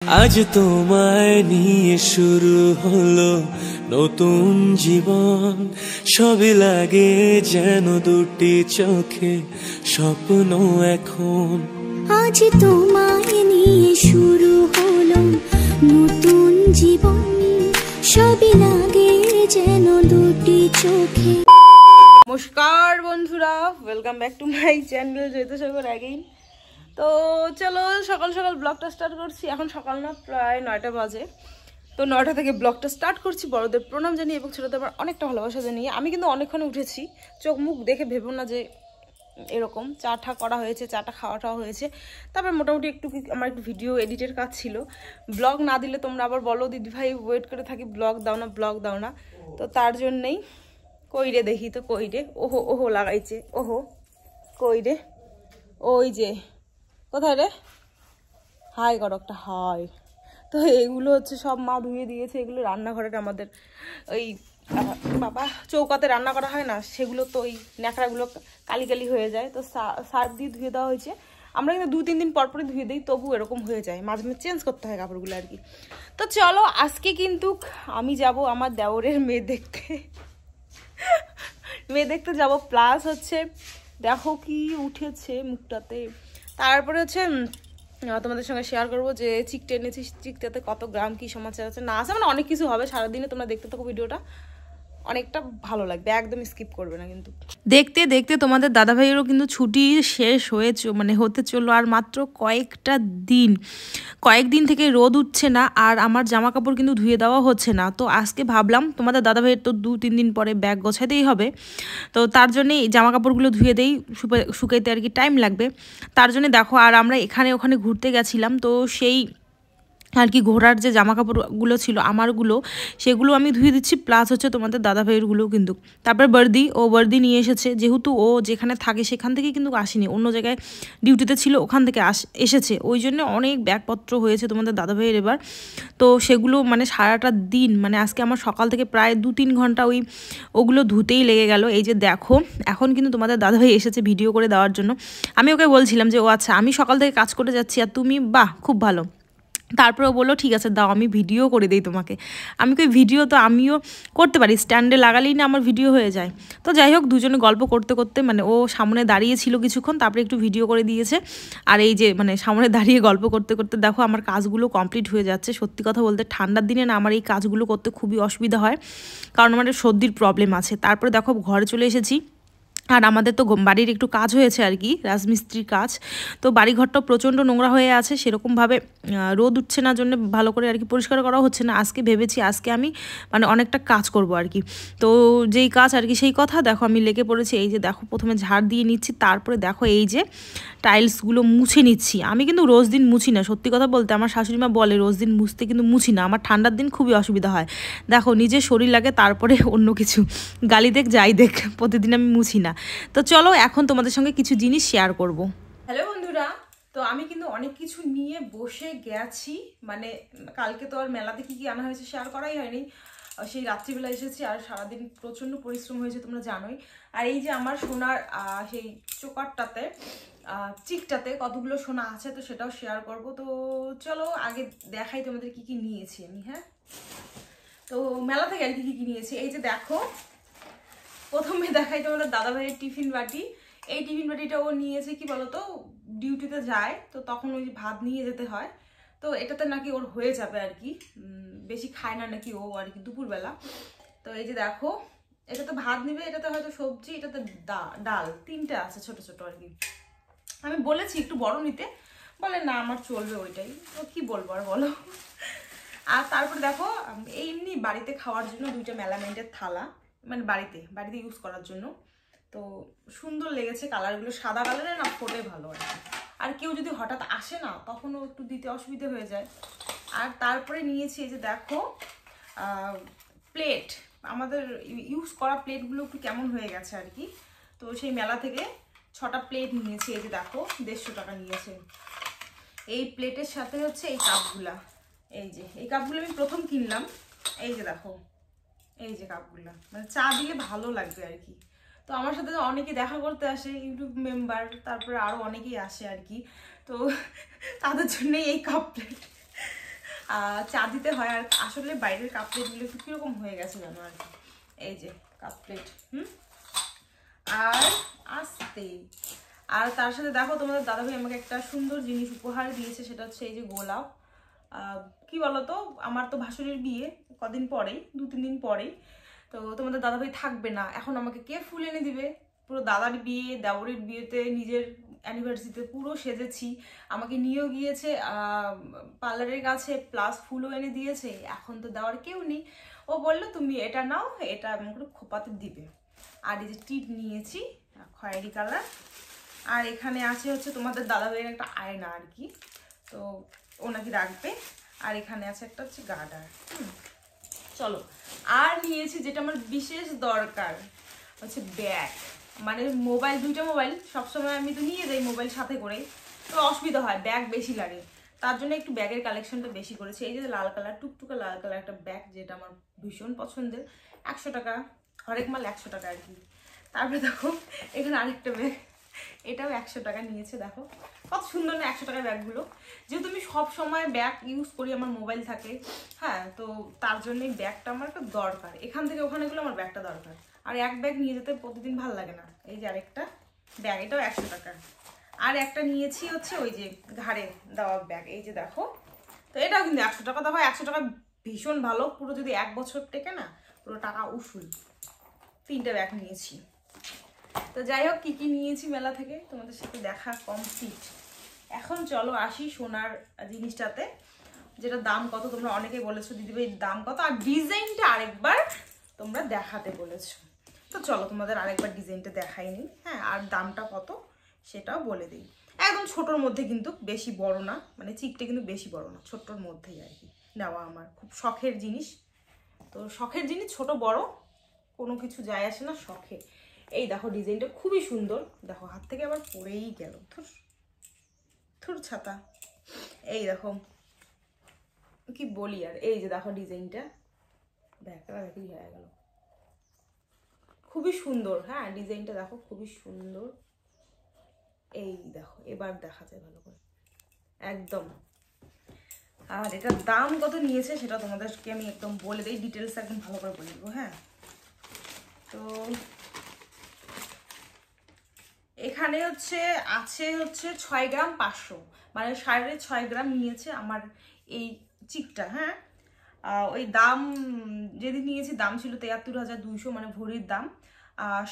আজ তোমায় নিয়ে শুরু হলো নতুন জীবন, সবই লাগে যেন দুটি চোখে স্বপ্ন এখন। আজ তোমায় নিয়ে শুরু হলো নতুন জীবন, সবই লাগে যেন দুটি চোখে। নমস্কার বন্ধুরা, welcome back to my channel Joyitasagar again. তো চলো সকাল সকাল ব্লগটা স্টার্ট করছি। এখন সকাল না, প্রায় 9টা বাজে। তো 9টা থেকে ব্লগটা স্টার্ট করছি বড়দের প্রণাম জানিয়ে এবং ছোটোদের আমার অনেকটা ভালোবাসা জানিয়ে। আমি কিন্তু অনেকক্ষণ উঠেছি, চোখ মুখ দেখে ভেবো না যে এরকম। চাটা করা হয়েছে, চাটা খাওয়াটাও হয়েছে। তারপর মোটামুটি আমার একটু ভিডিও এডিটের কাজ ছিল। ব্লগ না দিলে তোমরা আবার বলো দিদিভাই ওয়েট করে থাকি, ব্লগ দাও না ব্লগ দাও না। তো তার জন্যেই কইরে দেখি। তো কইরে ওহো ওহো লাগাইছে, ওহো কইরে, ওই যে কোথায় রে, হাই করো একটা হাই। তো এগুলো হচ্ছে সব মা ধুয়ে দিয়েছে। এগুলো রান্নাঘরের আমাদের ওই বাবা চৌকাতে রান্না করা হয় না, সেগুলো তো ওই ন্যাকড়াগুলো কালি কালি হয়ে যায়। তো সার্ফ দিয়ে ধুয়ে দেওয়া হয়েছে। আমরা কিন্তু 2-3 দিন পর পরই ধুয়ে দিই, তবু এরকম হয়ে যায়, মাঝে মাঝে চেঞ্জ করতে হয় কাপড়গুলো আর কি। তো চলো আজকে কিন্তু আমি যাব আমার দেওরের মেয়ে দেখতে। মেয়ে দেখতে যাব, প্লাস হচ্ছে দেখো কি উঠেছে মুখটাতে। তারপরে হচ্ছে তোমাদের সঙ্গে শেয়ার করবো যে চিকটা এনেছি, চিকটাতে কত গ্রাম, কি সমাচার আছে না আছে, মানে অনেক কিছু হবে সারাদিনে। তোমরা দেখতে থাকো ভিডিওটা, অনেকটা ভালো লাগবে, একদম স্কিপ করবে না কিন্তু। দেখতে দেখতে তোমাদের দাদাভাইয়েরও কিন্তু ছুটি শেষ হতে চললো আর মাত্র কয়েকদিন থেকে রোদ উঠছে না, আর আমার জামা কাপড় কিন্তু ধুয়ে দেওয়া হচ্ছে না। তো আজকে ভাবলাম তোমাদের দাদাভাইয়ের তো 2-3 দিন পরে ব্যাগ গোছাতেই হবে, তো তার জন্যে জামা কাপড়গুলো ধুয়ে দেই, শুকাইতে আর কি টাইম লাগবে। তার জন্য দেখো, আর আমরা এখানে ওখানে ঘুরতে গেছিলাম, তো সেই আর কি ঘোড়ার যে জামা কাপড়গুলো ছিল আমারগুলো, সেগুলো আমি ধুয়ে দিচ্ছি, প্লাস হচ্ছে তোমাদের দাদাভাইয়েরগুলোও কিন্তু। তারপর বর্দি নিয়ে এসেছে, যেহেতু ও যেখানে থাকে সেখান থেকে কিন্তু আসেনি, অন্য জায়গায় ডিউটিতে ছিল, ওখান থেকে এসেছে, ওই জন্য অনেক ব্যাগপত্র হয়েছে তোমাদের দাদাভাইয়ের এবার। তো সেগুলো মানে সারাটা দিন, মানে আজকে আমার সকাল থেকে প্রায় 2-3 ঘন্টা ওগুলো ধুতেই লেগে গেল। এই যে দেখো, এখন কিন্তু তোমাদের দাদাভাই এসেছে ভিডিও করে দেওয়ার জন্য। আমি ওকে বলছিলাম যে ও আচ্ছা, আমি সকাল থেকে কাজ করে যাচ্ছি আর তুমি, বাহ খুব ভালো। তারপরে ও বললো ঠিক আছে দাও, আমি ভিডিও করে দিই তোমাকে। আমি কই ভিডিও তো আমিও করতে পারি, স্ট্যান্ডে লাগালেই না আমার ভিডিও হয়ে যায়। তো যাই হোক, দুজনে গল্প করতে করতে, মানে ও সামনে দাঁড়িয়েছিল কিছুক্ষণ, তারপরে একটু ভিডিও করে দিয়েছে। আর এই যে মানে সামনে দাঁড়িয়ে গল্প করতে করতে দেখো আমার কাজগুলো কমপ্লিট হয়ে যাচ্ছে। সত্যি কথা বলতে ঠান্ডার দিনে না আমার এই কাজগুলো করতে খুবই অসুবিধা হয়, কারণ আমার সর্দির প্রবলেম আছে। তারপরে দেখো ঘরে চলে এসেছি, আর আমাদের তো বাড়ির একটু কাজ হয়েছে আর কি, রাজমিস্ত্রির কাজ। তো বাড়িঘরটাও প্রচণ্ড নোংরা হয়ে আছে, সেরকমভাবে রোদ উঠছে না জন্য ভালো করে আর কি পরিষ্কার করা হচ্ছে না। আজকে ভেবেছি আজকে আমি মানে অনেকটা কাজ করব আর কি। তো যেই কাজ আর কি সেই কথা, দেখো আমি লেগে পড়েছি। এই যে দেখো, প্রথমে ঝাড় দিয়ে নিচ্ছি, তারপরে দেখো এই যে টাইলসগুলো মুছে নিচ্ছি। আমি কিন্তু রোজ দিন মুছি না, সত্যি কথা বলতে আমার শাশুড়িমা বলে রোজ দিন মুছতে, কিন্তু মুছি না, আমার ঠান্ডার দিন খুবই অসুবিধা হয়। দেখো নিজের শরীর লাগে, তারপরে অন্য কিছু গালি দেখ যাই দেখ, প্রতিদিন আমি মুছি না। তো চলো এখন তোমাদের সঙ্গে কিছু জিনিস শেয়ার করব। হ্যালো বন্ধুরা, তো আমি কিন্তু অনেক কিছু নিয়ে বসে গেছি, মানে কালকে তো আর মেলাতে কি কি আনা হয়েছে শেয়ার করাই হয়নি, সেই রাত্রিবেলা এসেছি, আর সারাদিন প্রচণ্ড পরিশ্রম হয়েছে তোমরা জানোই। আর এই যে আমার সোনার সেই চোকারটাতে, চিকটাতে কতগুলো সোনা আছে, তো সেটাও শেয়ার করব। তো চলো আগে দেখাই তোমাদের কি কি নিয়েছি আমি। হ্যাঁ, তো মেলা থেকে আর কি কি নিয়েছি। এই যে দেখো, প্রথমে দেখাই তোমাদের দাদাভাইয়ের টিফিন বাটি। এই টিফিন বাটিটা ও নিয়েছে কি বলতো, ডিউটিতে যায় তো তখন ওই ভাত নিয়ে যেতে হয়, তো এটাতে নাকি ওর হয়ে যাবে আর কি, বেশি খায় না নাকি ও আর কি দুপুরবেলা। তো এই যে দেখো, এটাতে ভাত নিবে, এটাতে হয়তো সবজি, এটাতে ডাল, 3টে আছে ছোট ছোট আর কি। আমি বলেছি একটু বড় নিতে, বলে না আমার চলবে ওইটাই। তো কি বলবো আর বলো। আর তারপরে দেখো, এমনি বাড়িতে খাওয়ার জন্য 2টা মেলামাইনের থালা, মানে বাড়িতে ইউজ করার জন্য। তো সুন্দর লেগেছে কালারগুলো, সাদা কালারের না, ফোটে ভালো আর কি। আর কেউ যদি হঠাৎ আসে না, তখনও একটু দিতে অসুবিধা হয়ে যায়। আর তারপরে নিয়েছি এই যে দেখো প্লেট, আমাদের ইউজ করা প্লেটগুলো একটু কেমন হয়ে গেছে আর কি। তো সেই মেলা থেকে 6টা প্লেট নিয়েছি। এই যে দেখো 150 টাকা নিয়েছে। এই প্লেটের সাথে হচ্ছে এই কাপগুলা, এই যে এই কাপগুলো আমি প্রথম কিনলাম। এই যে দেখো, এই যে কাপগুলা, মানে চা দিলে ভালো লাগবে আর কি। তো আমার সাথে অনেকে দেখা করতে আসে, ইউটিউব মেম্বার, তারপরে আরও অনেকেই আসে আর কি। তো তাদের জন্যই এই কাপ প্লেট। চা দিতে হয়। আর আসলে বাইরের কাপ প্লেটগুলো একটু কীরকম হয়ে গেছে জানো আর কি, এই যে কাপ প্লেট। আর আস্তে, আর তার সাথে দেখো তোমাদের দাদাভাই আমাকে একটা সুন্দর জিনিস উপহার দিয়েছে, সেটা হচ্ছে এই যে গোলাপ। কি বলতো, আমার তো ভাসুরের বিয়ে কদিন পরেই, 2-3 দিন পরেই, তো তোমাদের দাদাভাই থাকবে না, এখন আমাকে কে ফুল এনে দিবে? পুরো দাদার বিয়ে, দেওরের বিয়েতে, নিজের অ্যানিভার্সারিতে পুরো সেজেছি, আমাকে নিয়েও গিয়েছে পার্লারের কাছে, প্লাস ফুলও এনে দিয়েছে। এখন তো দেওয়ার কেউ নেই, ও বললো তুমি এটা নাও, এটা এমন করে খোপাতে দিবে। আর এই যে টিপ নিয়েছি খয়েরি কালার। আর এখানে আছে হচ্ছে তোমাদের দাদাভাইয়ের একটা আয়না আর কি, তো ও নাকি রাখবে। আর এখানে আছে একটা হচ্ছে গার্ডার। চলো, আর নিয়েছি যেটা আমার বিশেষ দরকার হচ্ছে ব্যাগ, মানে মোবাইল, 2টা মোবাইল সবসময় আমি তো নিয়ে যাই মোবাইল সাথে করে, তো অসুবিধা হয়, ব্যাগ বেশি লাগে, তার জন্য একটু ব্যাগের কালেকশনটা বেশি করেছি। এই যে লাল কালার, টুকটুকে লাল কালার একটা ব্যাগ, যেটা আমার ভীষণ পছন্দের, 100 টাকা, হরেক মাল 100 টাকা আর কি। তারপরে দেখো এখানে আরেকটা ব্যাগ, এটাও 100 টাকা নিয়েছে। দেখো কত সুন্দর না 100 টাকার ব্যাগগুলো, যেহেতু আমি সব সময় ব্যাগ ইউজ করি, আমার মোবাইল থাকে, হ্যাঁ, তো তার জন্য এই ব্যাগটা আমার একটা দরকার, এখান থেকে ওখানে গেলে আমার ব্যাগটা দরকার। আর এক ব্যাগ নিয়ে যেতে প্রতিদিন ভালো লাগে না। এই যে আরেকটা ব্যাগ, এটাও 100 টাকা। আর একটা নিয়েছি হচ্ছে ওই যে ঘাড়ে দেওয়া ব্যাগ, এই যে দেখো, তো এটাও কিন্তু 100 টাকা। দেখো 100 টাকা ভীষণ ভালো, পুরো যদি 1 বছর টেকে না, পুরো টাকা উসুল। 3টে ব্যাগ নিয়েছি। তো যাই হোক, কি কি নিয়েছি মেলা থেকে তোমাদের সাথে দেখা কমপ্লিট। এখন চলো আসি সোনার জিনিসটাতে, যেটা দাম কত তোমরা অনেকেই বলেছো দিদিভাই দাম কত, আর ডিজাইনটা আরেকবার তোমরা দেখাতে বলেছো। তো চলো তোমাদের আরেকবার ডিজাইনটা দেখাইনি, হ্যাঁ, আর দামটা কত সেটাও বলে দিই। একদম ছোটোর মধ্যে, কিন্তু বেশি বড় না, মানে চিকটা কিন্তু বেশি বড় না, ছোট্টর মধ্যেই আর কি নেওয়া, আমার খুব শখের জিনিস। তো শখের জিনিস ছোট বড় কোনো কিছু যায় আসে না, শখে। এই দেখো ডিজাইনটা খুবই সুন্দর, দেখো হাত থেকে আবার পড়েই গেল, থুর ছাতা। এই দেখো কি বলি আর, এই যে দেখো ডিজাইনটা, দেখি হয়ে গেল, খুবই সুন্দর। হ্যাঁ, ডিজাইনটা দেখো খুবই সুন্দর। এই দেখো, এবার দেখা যায় ভালো করে একদম। আর এটার দাম কত নিয়েছে সেটা তোমাদেরকে আমি একদম বলে দিই, ডিটেলস একদম ভালো করে বলে দেবো। হ্যাঁ, তো এখানে আছে 6 গ্রাম 500, মানে 6.5 গ্রাম নিয়েছে আমার এই চিকটা। হ্যাঁ, ওই দাম যেদিন নিয়েছি দাম ছিল 73,200, মানে ভরির দাম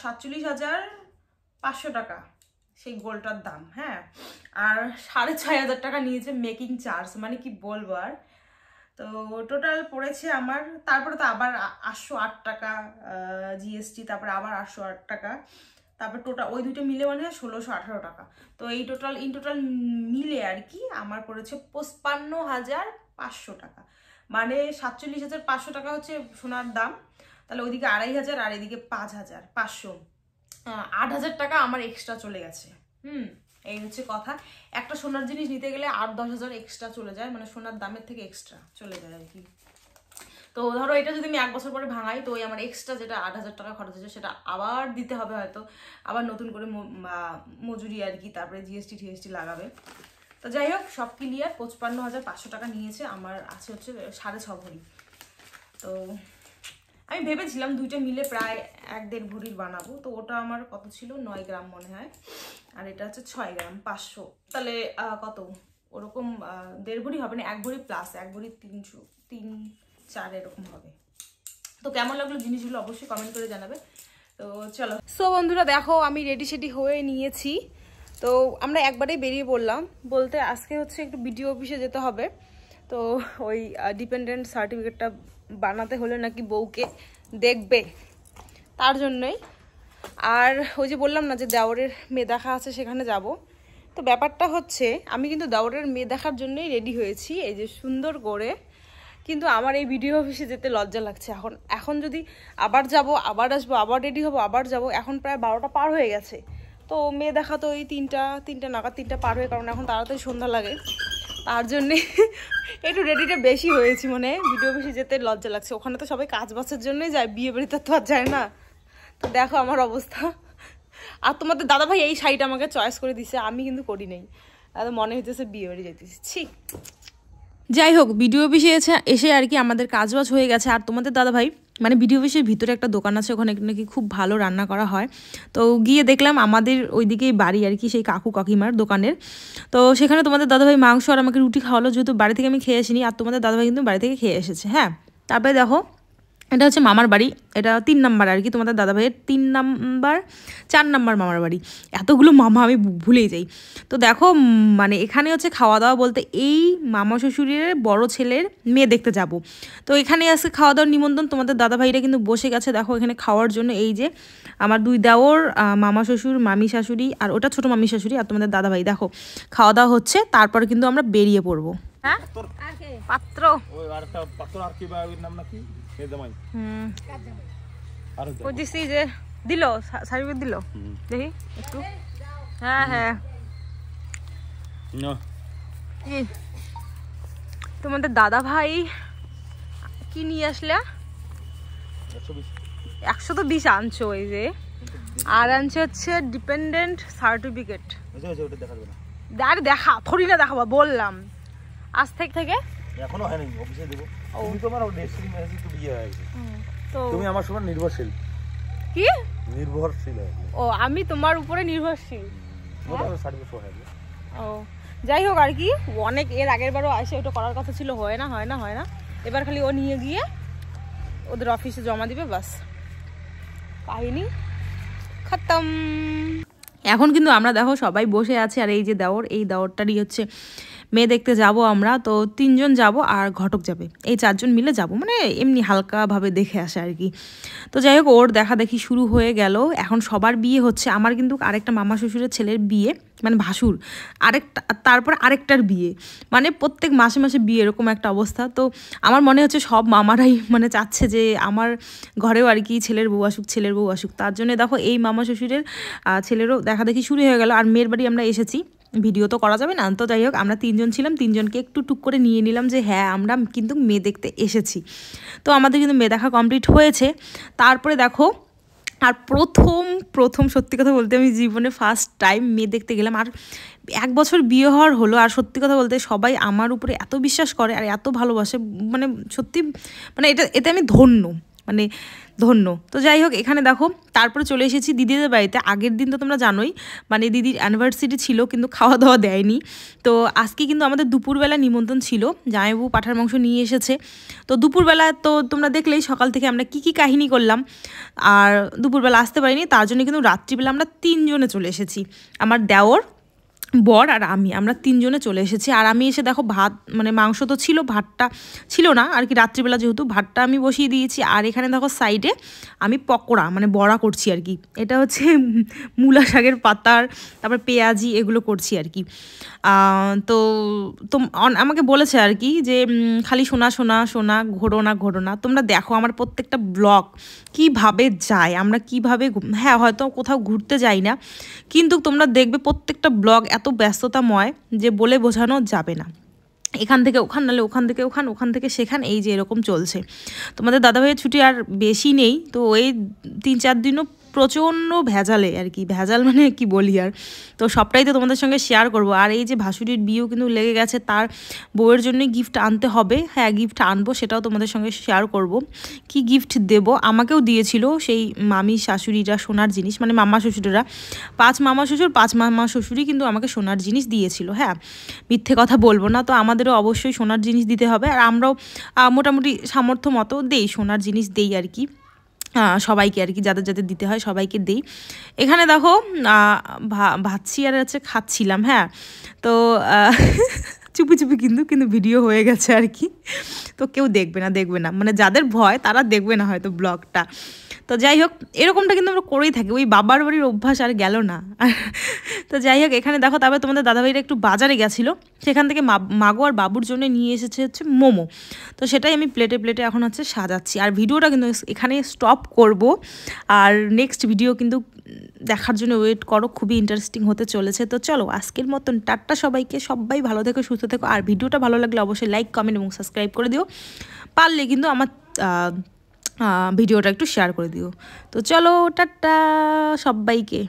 47,500 টাকা সেই গোলটার দাম। হ্যাঁ, আর 6,500 টাকা নিয়েছে মেকিং চার্জ, মানে কি বলবো আর। তো টোটাল পড়েছে আমার, তারপরে তো আবার 808 টাকা জিএসটি, তারপরে আবার 808 টাকা, তারপর টোটাল ওই দুটো মিলে মানে 1618 টাকা। তো এই ইন টোটাল মিলে আর কি আমার পড়েছে 55,500 টাকা, মানে 47,500 টাকা হচ্ছে সোনার দাম। তাহলে ওইদিকে 2,500 আর এদিকে 5,500, 8,000 টাকা আমার এক্সট্রা চলে গেছে। এই হচ্ছে কথা। একটা সোনার জিনিস নিতে গেলে 8-10,000 এক্সট্রা চলে যায়, মানে সোনার দামের থেকে এক্সট্রা চলে যায় আর কি। তো ধরো এটা যদি আমি 1 বছর পরে ভাঙাই, তো ওই আমার এক্সট্রা যেটা 8,000 টাকা খরচ হয়েছে সেটা আবার দিতে হবে হয়তো, আবার নতুন করে মজুরি আর কি, তারপরে জিএসটি টিএসটি লাগাবে। তো যাই হোক, সব ক্লিয়ার 55,500 টাকা নিয়েছে। আমার আছে হচ্ছে 6.5 ভরি। তো আমি ভেবেছিলাম দুইটা মিলে প্রায় 1-1.5 ভরির বানাবো, তো ওটা আমার কত ছিল 9 গ্রাম মনে হয়, আর এটা হচ্ছে 6 গ্রাম 500, তাহলে কত ওরকম 1.5 ভরি হবে না, 1 ভরি প্লাস 1 ভরি 300, 3-4 এরকম হবে। তো কেমন লাগলো জিনিসগুলো অবশ্যই কমেন্ট করে জানাবে। তো চলো, সো বন্ধুরা দেখো আমি রেডি সেডি হয়ে নিয়েছি। তো আমরা একবারেই বেরিয়ে পড়লাম, বলতে আজকে হচ্ছে একটু বিডিও অফিসে যেতে হবে। তো ওই ডিপেন্ডেন্ট সার্টিফিকেটটা বানাতে হলে নাকি বউকে দেখবে, তার জন্যই। আর ওই যে বললাম না যে দেওরের মেয়ে দেখা আছে, সেখানে যাব। তো ব্যাপারটা হচ্ছে আমি কিন্তু দেওরের মেয়ে দেখার জন্যই রেডি হয়েছি, এই যে সুন্দর করে। কিন্তু আমার এই ভিডিও অফিসে যেতে লজ্জা লাগছে এখন যদি আবার যাব, আবার আসবো, আবার রেডি হবো, আবার যাব। এখন প্রায় 12টা পার হয়ে গেছে। তো মেয়ে দেখা তো ওই 3টা নাগাদ, 3টা পার হয়ে, কারণ এখন তাড়াতাড়ি সন্ধ্যা লাগে, তার জন্যে একটু রেডিটা বেশি হয়েছি। মানে ভিডিও অফিসে যেতে লজ্জা লাগছে, ওখানে তো সবাই কাজ বাজের জন্যই যায়, বিয়ে বাড়িতে তো আর যায় না। তো দেখো আমার অবস্থা। আর তোমাদের দাদাভাই এই শাড়িটা আমাকে চয়েস করে দিছে, আমি কিন্তু করি নাই, মনে হইতেছে বিয়ে বাড়ি যেতেছি। ছি, যাই হোক, ভিডিও অফিসে এসে আর কি আমাদের কাজবাজ হয়ে গেছে। আর তোমাদের দাদাভাই মানে ভিডিও অফিসের ভিতরে একটা দোকান আছে, ওখানে নাকি খুব ভালো রান্না করা হয়। তো গিয়ে দেখলাম আমাদের ওইদিকেই বাড়ি আর কি সেই কাকু কাকিমার দোকানের। তো সেখানে তোমাদের দাদাভাই মাংস আর আমাকে রুটি খাওয়ালো, যেহেতু বাড়ি থেকে আমি খেয়ে আসিনি। আর তোমাদের দাদাভাই কিন্তু বাড়ি থেকে খেয়ে এসেছে। হ্যাঁ, তারপরে দেখো এটা হচ্ছে মামার বাড়ি, এটা 3 নাম্বার আর কি তোমাদের দাদাভাইয়ের 3 নাম্বার 4 নাম্বার মামার বাড়ি। এতগুলো মামা আমি ভুলেই যাই। তো দেখো মানে এখানে হচ্ছে খাওয়া দাওয়া বলতে এই মামা শ্বশুরের বড় ছেলের মেয়ে দেখতে যাব। তো এখানে আজকে খাওয়া দাওয়ার নিমন্ত্রণ। তোমাদের দাদাভাইরা কিন্তু বসে গেছে দেখো এখানে খাওয়ার জন্য। এই যে আমার 2 দেওর, মামা শ্বশুর, মামি শাশুড়ি, আর ওটা ছোটো মামি শাশুড়ি, আর তোমাদের দাদাভাই। দেখো খাওয়া দাওয়া হচ্ছে, তারপরে কিন্তু আমরা বেরিয়ে পড়বো। হ্যাঁ, পাত্র ওই আরেকটা পাত্র আর কি বা ওর নাম নাকি জামাই। আর বুঝিছি যে দিল সার্ভিস দিল, দেখি একটু। হ্যাঁ হ্যাঁ, কি তোমাদের দাদা ভাই কি নিয়ে আসলে? 120 আনছো এই যে, আর আনছে হচ্ছে ডিপেন্ডেন্ট সার্টিফিকেট। আরে দেখা থরি না দেখাবো বললাম, আজ থেকে এখনো হয়নি, অফিসে দেব। তুমি তোমার ডেস্টিনি ম্যানেজার তো বিয়ে হয়ে গেছে, তো তুমি আমার উপর নির্ভরশীল। কি নির্ভরশীল? ও আমি তোমার উপরে নির্ভরশীল। ও যাই হোক আর কি, অনেক এর আগের বারও আসে ওটা করার কথা ছিল, হয় না। এবার খালি ও নিয়ে গিয়ে ওদের অফিসে জমা দিবে, বাস কাহিনী খতম। এখন কিন্তু আমরা দেখো সবাই বসে আছি, আর এই যে দেওর, এই দেওরটারই হচ্ছে মেয়ে দেখতে যাব আমরা। তো 3 জন যাব আর ঘটক যাবে, এই 4 জন মিলে যাব, মানে এমনি হালকাভাবে দেখে আসে আর কি। তো যাই হোক ওর দেখা দেখি শুরু হয়ে গেল। এখন সবার বিয়ে হচ্ছে, আমার কিন্তু আরেকটা মামা শ্বশুরের ছেলের বিয়ে, মানে ভাসুর, আরেকটা, তারপর আরেকটার বিয়ে, মানে প্রত্যেক মাসে মাসে বিয়ে, এরকম একটা অবস্থা। তো আমার মনে হচ্ছে সব মামারাই মানে চাচ্ছে যে আমার ঘরেও আর কি ছেলের বউ আসুক। তার জন্য দেখো এই মামা শ্বশুরের ছেলেরও দেখা দেখি শুরু হয়ে গেল। আর মেয়ের বাড়ি আমরা এসেছি, ভিডিও তো করা যাবে না। তো যাই হোক আমরা 3 জন ছিলাম, 3 জনকে একটু টুক করে নিয়ে নিলাম যে হ্যাঁ আমরা কিন্তু মেয়ে দেখতে এসেছি। তো আমাদের কিন্তু মেয়ে দেখা কমপ্লিট হয়েছে। তারপরে দেখো আর প্রথম সত্যি কথা বলতে আমি জীবনে ফার্স্ট টাইম মেয়ে দেখতে গেলাম। আর 1 বছর বিয়ে হওয়ার হলো, আর সত্যি কথা বলতে সবাই আমার উপরে এত বিশ্বাস করে আর এত ভালোবাসে, মানে সত্যি মানে এতে আমি ধন্য। তো যাই হোক এখানে দেখো তারপরে চলে এসেছি দিদিদের বাড়িতে। আগের দিন তো তোমরা জানোই মানে দিদির অ্যানিভার্সারি ছিল, কিন্তু খাওয়া দাওয়া দেয়নি। তো আজকে কিন্তু আমাদের দুপুরবেলা নিমন্ত্রণ ছিল, জামাইবাবু পাঁঠার মাংস নিয়ে এসেছে। তো দুপুরবেলা তো তোমরা দেখলেই সকাল থেকে আমরা কি কাহিনী করলাম। আর দুপুরবেলা আসতে পারিনি, তার জন্য কিন্তু রাত্রিবেলা আমরা 3 জনে চলে এসেছি, আমার দেওর, বর আর আমরা 3 জনে চলে এসেছি। আর আমি এসে দেখো ভাত, মানে মাংস তো ছিল, ভাতটা ছিল না আর কি, রাত্রিবেলা যেহেতু ভাতটা আমি বসিয়ে দিয়েছি। আর এখানে দেখো সাইডে আমি পকোড়া মানে বড়া করছি আর কি, এটা হচ্ছে মূলা শাকের পাতার, তারপর পেঁয়াজি এগুলো করছি আর কি। তো আমাকে বলেছে আর কি যে খালি শোনা ঘোরো না। তোমরা দেখো আমার প্রত্যেকটা ব্লগ কিভাবে যায়, আমরা কিভাবে, হ্যাঁ হয়তো কোথাও ঘুরতে যাই না, কিন্তু তোমরা দেখবে প্রত্যেকটা ব্লগ এত ব্যস্ততাময় যে বলে বোঝানো যাবে না। এখান থেকে ওখান, নাহলে ওখান থেকে ওখান থেকে সেখান, এই যে এরকম চলছে। তোমাদের দাদাভাইয়ের ছুটি আর বেশি নেই, তো এই 3-4 দিনও প্রচণ্ড ভেজালে আর কি, ভেজাল মানে কি বলি আর। তো সবটাই তো তোমাদের সঙ্গে শেয়ার করব। আর এই যে ভাসুরির বিয়েও কিন্তু লেগে গেছে, তার বউয়ের জন্য গিফট আনতে হবে। হ্যাঁ গিফট আনবো, সেটাও তোমাদের সঙ্গে শেয়ার করব। কি গিফট দেব, আমাকেও দিয়েছিল সেই মামি শাশুড়িরা সোনার জিনিস, মানে মামা শ্বশুরেরা 5 মামা শ্বশুর 5 মামা শ্বশুরই কিন্তু আমাকে সোনার জিনিস দিয়েছিল। হ্যাঁ মিথ্যে কথা বলবো না। তো আমাদেরও অবশ্যই সোনার জিনিস দিতে হবে, আর আমরাও মোটামুটি সামর্থ্য মতো দেই, সোনার জিনিস দেই আর কি সবাইকে আর কি, যাদের দিতে হয় সবাইকে দেই। এখানে দেখো ভাতছি আর হচ্ছে খাচ্ছিলাম। হ্যাঁ তো চুপি কিন্তু ভিডিও হয়ে গেছে আর কি, তো কেউ দেখবে না, মানে যাদের ভয় তারা দেখবে না হয়তো ব্লগটা। তো যাই হোক এরকমটা কিন্তু আমরা করেই থাকি, ওই বাবার বাড়ির অভ্যাস আর গেল না। তো যাই হোক এখানে দেখো তারপরে তোমাদের দাদাভাইরা একটু বাজারে গেছিলো, সেখান থেকে মাগো আর বাবুর জন্য নিয়ে এসেছে হচ্ছে মোমো। তো সেটাই আমি প্লেটে এখন হচ্ছে সাজাচ্ছি। আর ভিডিওটা কিন্তু এখানে স্টপ করব, আর নেক্সট ভিডিও কিন্তু দেখার জন্য ওয়েট করো, খুবই ইন্টারেস্টিং হতে চলেছে। তো চলো আজকের মতন টাটা সবাইকে, সবাই ভালো থেকো সুস্থ থেকো। আর ভিডিওটা ভালো লাগলে অবশ্যই লাইক কমেন্ট এবং সাবস্ক্রাইব করে দিও, পারলে কিন্তু আমার ভিডিওটা একটু শেয়ার করে দিও। তো চলো টাটা সবাইকে।